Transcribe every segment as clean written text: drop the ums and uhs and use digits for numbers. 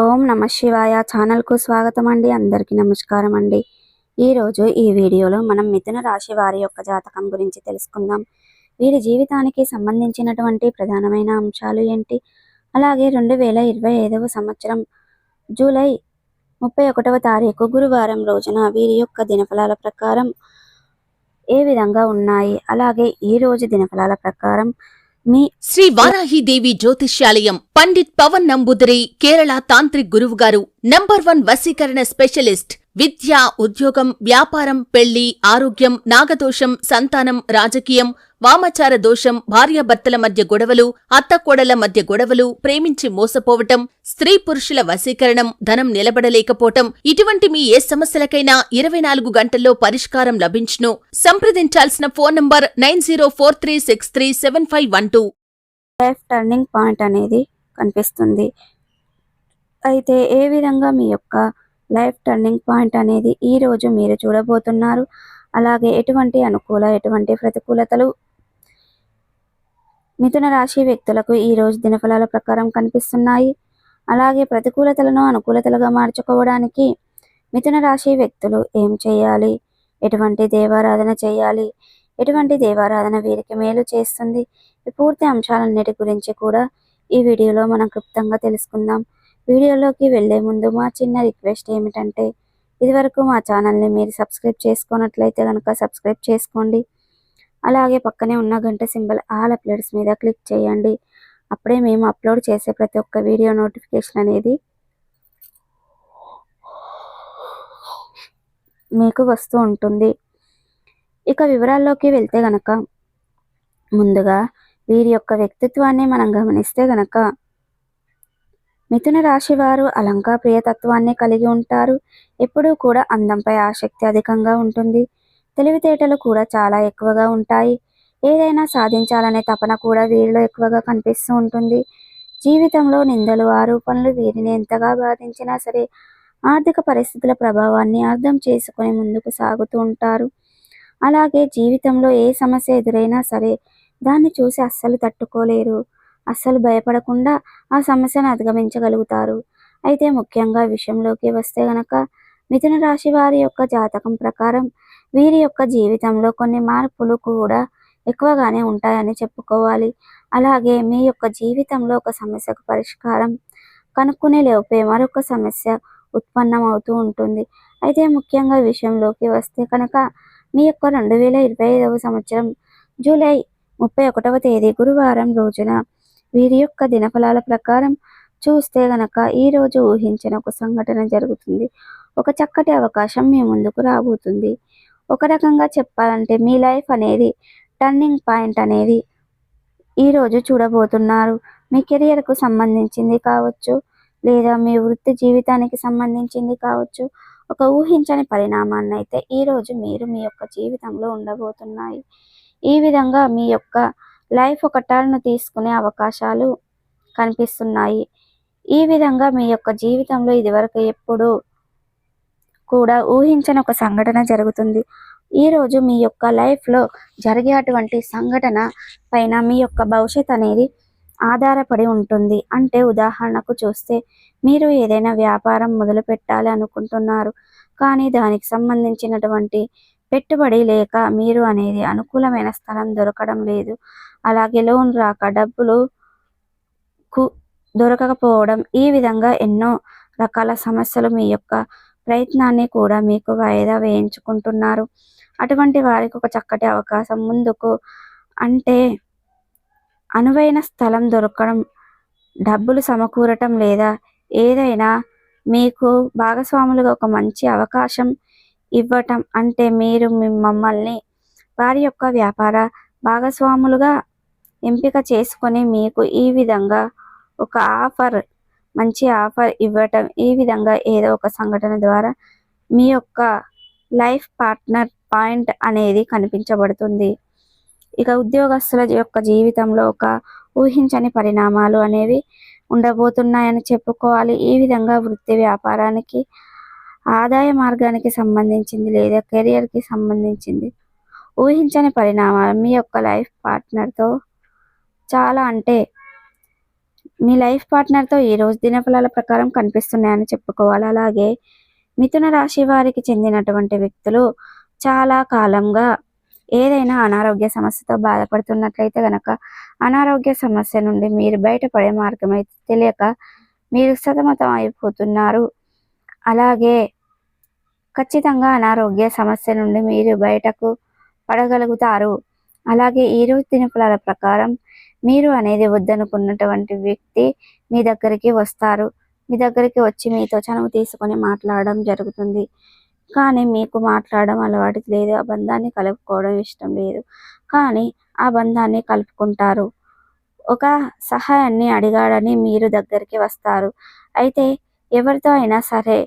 ఓం నమ శివాయ ఛానల్కు స్వాగతం అండి. అందరికీ నమస్కారం అండి. ఈరోజు ఈ వీడియోలో మనం మిథున రాశి వారి యొక్క జాతకం గురించి తెలుసుకుందాం. వీరి జీవితానికి సంబంధించినటువంటి ప్రధానమైన అంశాలు ఏంటి, అలాగే 2025 సంవత్సరం జూలై 31వ తారీఖు గురువారం రోజున వీరి యొక్క దినఫలాల ప్రకారం ఏ విధంగా ఉన్నాయి, అలాగే ఈ రోజు దినఫలాల ప్రకారం మీ శ్రీ వారాహిదేవి జ్యోతిష్యాలయం పండిత్ పవన్ నంబూదరి కేరళ తాంత్రిక్ గురువు గారు నంబర్ 1 వశీకరణ స్పెషలిస్ట్. విద్య, ఉద్యోగం, వ్యాపారం, పెళ్లి, ఆరోగ్యం, నాగదోషం, సంతానం, రాజకీయం, వామాచార దోషం, భార్యాభర్తల మధ్య గొడవలు, అత్తకోడల మధ్య గొడవలు, ప్రేమించి మోసపోవటం, స్త్రీ పురుషుల వశీకరణం, ధనం నిలబడలేకపోవటం, ఇటువంటి మీ ఏ సమస్యలకైనా 24 గంటల్లో పరిష్కారం లభించును. సంప్రదించాల్సిన phone number 9043637512. Life turning point అనేది కనిపిస్తుంది. అయితే ఏ విధంగా మీ యొక్క లైఫ్ టర్నింగ్ పాయింట్ అనేది ఈ రోజు మీరు చూడబోతున్నారు, అలాగే ఎటువంటి అనుకూల ఎటువంటి ప్రతికూలతలు మిథున రాశి వ్యక్తులకు ఈ రోజు దినఫలాల ప్రకారం కనిపిస్తున్నాయి, అలాగే ప్రతికూలతలను అనుకూలతలుగా మార్చుకోవడానికి మిథున రాశి వ్యక్తులు ఏం చేయాలి, ఎటువంటి దేవారాధన చేయాలి, ఎటువంటి దేవారాధన వీరికి మేలు చేస్తుంది, ఈ పూర్తి అంశాలన్నిటి గురించి కూడా ఈ వీడియోలో మనం క్లుప్తంగా తెలుసుకుందాం. వీడియోలోకి వెళ్లే ముందు మా చిన్న రిక్వెస్ట్ ఏమిటంటే, ఇదివరకు మా ఛానల్ని మీరు సబ్స్క్రైబ్ చేసుకున్నట్లయితే కనుక సబ్స్క్రైబ్ చేసుకోండి, అలాగే పక్కనే ఉన్న గంట సింబల్ ఆల్ అప్లోడ్స్ మీద క్లిక్ చేయండి. అప్పుడే మేము అప్లోడ్ చేసే ప్రతి ఒక్క వీడియో నోటిఫికేషన్ అనేది మీకు వస్తూ ఉంటుంది. ఇక వివరాల్లోకి వెళ్తే గనక ముందుగా వీరి యొక్క వ్యక్తిత్వాన్ని మనం గమనిస్తే గనక మిథున రాశి వారు అలంకార ప్రియతత్వాన్ని కలిగి ఉంటారు. ఎప్పుడూ కూడా అందంపై ఆసక్తి అధికంగా ఉంటుంది. తెలివితేటలు కూడా చాలా ఎక్కువగా ఉంటాయి. ఏదైనా సాధించాలనే తపన కూడా వీరిలో ఎక్కువగా కనిపిస్తూ ఉంటుంది. జీవితంలో నిందలు, ఆరోపణలు వీరిని ఎంతగా బాధించినా సరే ఆర్థిక పరిస్థితుల ప్రభావాన్ని అర్థం చేసుకుని ముందుకు సాగుతూ ఉంటారు. అలాగే జీవితంలో ఏ సమస్య ఎదురైనా సరే దాన్ని చూసి అస్సలు తట్టుకోలేరు, అస్సలు భయపడకుండా ఆ సమస్యను అధిగమించగలుగుతారు. అయితే ముఖ్యంగా విషయంలోకి వస్తే గనక మిథున రాశి వారి యొక్క జాతకం ప్రకారం వీరి యొక్క జీవితంలో కొన్ని మార్పులు కూడా ఎక్కువగానే ఉంటాయని చెప్పుకోవాలి. అలాగే మీ యొక్క జీవితంలో ఒక సమస్యకు పరిష్కారం కనుక్కునే లోపే మరొక సమస్య ఉత్పన్నం అవుతూ ఉంటుంది. అయితే ముఖ్యంగా విషయంలోకి వస్తే కనుక మీ యొక్క 2025 సంవత్సరం జూలై 31వ తేదీ గురువారం రోజున వీరి యొక్క దినఫలాల ప్రకారం చూస్తే గనక ఈరోజు ఊహించిన ఒక సంఘటన జరుగుతుంది. ఒక చక్కటి అవకాశం మీ ముందుకు రాబోతుంది. ఒక రకంగా చెప్పాలంటే మీ లైఫ్ అనేది టర్నింగ్ పాయింట్ అనేది ఈరోజు చూడబోతున్నారు. మీ కెరియర్కు సంబంధించింది కావచ్చు, లేదా మీ వృత్తి జీవితానికి సంబంధించింది కావచ్చు. ఒక ఊహించని పరిణామాన్ని అయితే ఈరోజు మీరు మీ యొక్క జీవితంలో ఉండబోతున్నాయి. ఈ విధంగా మీ యొక్క లైఫ్ ఒక టర్న్ తీసుకునే అవకాశాలు కనిపిస్తున్నాయి. ఈ విధంగా మీ యొక్క జీవితంలో ఇదివరకు ఎప్పుడు కూడా ఊహించని ఒక సంఘటన జరుగుతుంది. ఈరోజు మీ యొక్క లైఫ్లో జరిగే అటువంటి సంఘటన పైన మీ యొక్క భవిష్యత్ అనేది ఆధారపడి ఉంటుంది. అంటే ఉదాహరణకు చూస్తే మీరు ఏదైనా వ్యాపారం మొదలు పెట్టాలి అనుకుంటున్నారు, కానీ దానికి సంబంధించినటువంటి పెట్టుబడి లేక మీరు అనేది అనుకూలమైన స్థలం దొరకడం లేదు, అలాగే లోన్ రాక డబ్బులు దొరకకపోవడం, ఈ విధంగా ఎన్నో రకాల సమస్యలు మీ యొక్క ప్రయత్నాన్ని కూడా మీకు వాయిదా వేయించుకుంటున్నారు. అటువంటి వారికి ఒక చక్కటి అవకాశం ముందుకు, అంటే అనువైన స్థలం దొరకడం, డబ్బులు సమకూరటం, లేదా ఏదైనా మీకు భాగస్వాములుగా ఒక మంచి అవకాశం ఇవ్వటం, అంటే మీరు మమ్మల్ని వారి యొక్క వ్యాపార భాగస్వాములుగా ఎంపిక చేసుకొని మీకు ఈ విధంగా ఒక మంచి ఆఫర్ ఇవ్వటం, ఈ విధంగా ఏదో ఒక సంఘటన ద్వారా మీ యొక్క లైఫ్ పార్ట్నర్ పాయింట్ అనేది కనిపించబడుతుంది. ఇక ఉద్యోగస్తుల యొక్క జీవితంలో ఒక ఊహించని పరిణామాలు అనేవి ఉండబోతున్నాయని చెప్పుకోవాలి. ఈ విధంగా వృత్తి వ్యాపారానికి, ఆదాయ మార్గానికి సంబంధించింది లేదా కెరియర్కి సంబంధించింది ఊహించని పరిణామాలు మీ యొక్క లైఫ్ పార్ట్నర్తో చాలా, అంటే మీ లైఫ్ పార్ట్నర్తో ఈరోజు దినఫలాల ప్రకారం కనిపిస్తున్నాయని చెప్పుకోవాలి. అలాగే మిథున రాశి వారికి చెందినటువంటి వ్యక్తులు చాలా కాలంగా ఏదైనా అనారోగ్య సమస్యతో బాధపడుతున్నట్లయితే గనక అనారోగ్య సమస్య నుండి మీరు బయటపడే మార్గం అయితే తెలియక మీరు సతమతం అయిపోతున్నారు. అలాగే ఖచ్చితంగా అనారోగ్య సమస్య నుండి మీరు బయటకు పడగలుగుతారు. అలాగే ఈరోజు దినఫలాల ప్రకారం మీరు అనేది వద్దనుకున్నటువంటి వ్యక్తి మీ దగ్గరికి వస్తారు. మీ దగ్గరికి వచ్చి మీతో చనువు తీసుకొని మాట్లాడడం జరుగుతుంది. కానీ మీకు మాట్లాడడం అలవాటు లేదు. ఆ బంధాన్ని కలుపుకోవడం ఇష్టం లేదు. కానీ ఆ బంధాన్ని కలుపుకుంటారు. ఒక సహాయాన్ని అడిగాడని మీరు దగ్గరికి వస్తారు. అయితే ఎవరితో అయినా సరే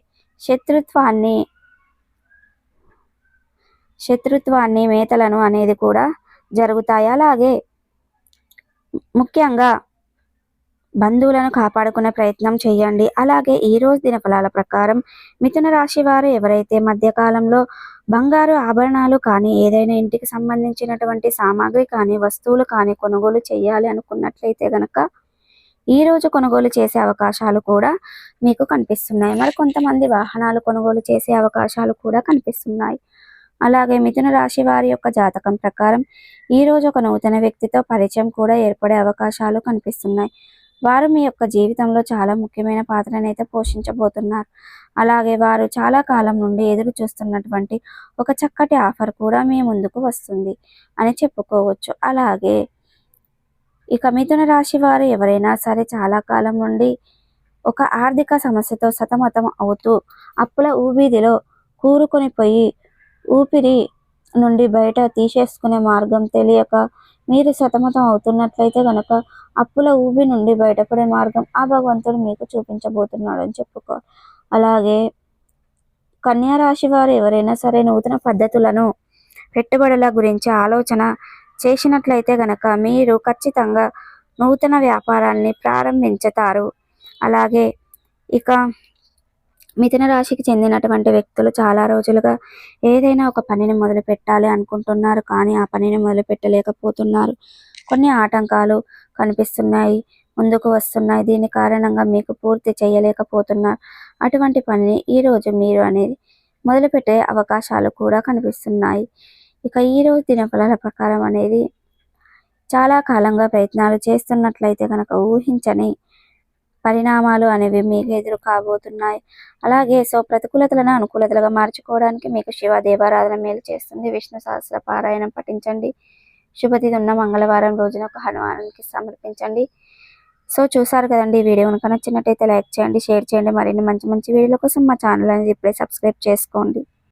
శత్రుత్వాన్ని మేతలను అనేది కూడా జరుగుతాయి. అలాగే ముఖ్యంగా బంధువులను కాపాడుకునే ప్రయత్నం చేయండి. అలాగే ఈరోజు దినఫలాల ప్రకారం మిథున రాశి వారు ఎవరైతే మధ్యకాలంలో బంగారు ఆభరణాలు కానీ ఏదైనా ఇంటికి సంబంధించినటువంటి సామాగ్రి కానీ వస్తువులు కానీ కొనుగోలు చేయాలి అనుకున్నట్లయితే గనక ఈరోజు కొనుగోలు చేసే అవకాశాలు కూడా మీకు కనిపిస్తున్నాయి. మరి కొంతమంది వాహనాలు కొనుగోలు చేసే అవకాశాలు కూడా కనిపిస్తున్నాయి. అలాగే మిథున రాశి వారి యొక్క జాతకం ప్రకారం ఈరోజు ఒక నూతన వ్యక్తితో పరిచయం కూడా ఏర్పడే అవకాశాలు కనిపిస్తున్నాయి. వారు మీ యొక్క జీవితంలో చాలా ముఖ్యమైన పాత్రనైతే పోషించబోతున్నారు. అలాగే వారు చాలా కాలం నుండి ఎదురు చూస్తున్నటువంటి ఒక చక్కటి ఆఫర్ కూడా మీ ముందుకు వస్తుంది అని చెప్పుకోవచ్చు. అలాగే ఇక మిథున రాశి వారు ఎవరైనా సరే చాలా కాలం నుండి ఒక ఆర్థిక సమస్యతో సతమతం అవుతూ అప్పుల ఊబిదిలో కూరుకొని పోయి ఊపిరి నుండి బయట తీసేసుకునే మార్గం తెలియక మీరు సతమతం అవుతున్నట్లయితే గనక అప్పుల ఊబి నుండి బయటపడే మార్గం ఆ భగవంతుడు మీకు చూపించబోతున్నాడు అని చెప్పుకో. అలాగే కన్యా రాశి వారు ఎవరైనా సరే నూతన పద్ధతులను పెట్టుబడుల గురించి ఆలోచన చేసినట్లయితే గనక మీరు ఖచ్చితంగా నూతన వ్యాపారాన్ని ప్రారంభించుతారు. అలాగే ఇక మిథున రాశికి చెందినటువంటి వ్యక్తులు చాలా రోజులుగా ఏదైనా ఒక పనిని మొదలు పెట్టాలి అనుకుంటున్నారు. కానీ ఆ పనిని మొదలు పెట్టలేకపోతున్నారు. కొన్ని ఆటంకాలు కనిపిస్తున్నాయి, ముందుకు వస్తున్నాయి. దీని కారణంగా మీకు పూర్తి చేయలేకపోతున్నారు. అటువంటి పనిని ఈరోజు మీరు అనేది మొదలుపెట్టే అవకాశాలు కూడా కనిపిస్తున్నాయి. ఇక ఈరోజు దినఫలాల ప్రకారం అనేది చాలా కాలంగా ప్రయత్నాలు చేస్తున్నట్లయితే కనుక ఊహించని పరిణామాలు అనేవి మీకు ఎదురు కాబోతున్నాయి. అలాగే ప్రతికూలతలను అనుకూలతలుగా మార్చుకోవడానికి మీకు శివ దేవారాధన మేలు చేస్తుంది. విష్ణు సహస్ర పారాయణం పఠించండి. శుభతిథి ఉన్న మంగళవారం రోజున ఒక హనుమానికి సమర్పించండి. చూసారు కదండి. ఈ వీడియో కనుక నచ్చినట్టయితే లైక్ చేయండి, షేర్ చేయండి. మరిన్ని మంచి మంచి వీడియోల కోసం మా ఛానల్ అనేది ఇప్పుడే సబ్స్క్రైబ్ చేసుకోండి.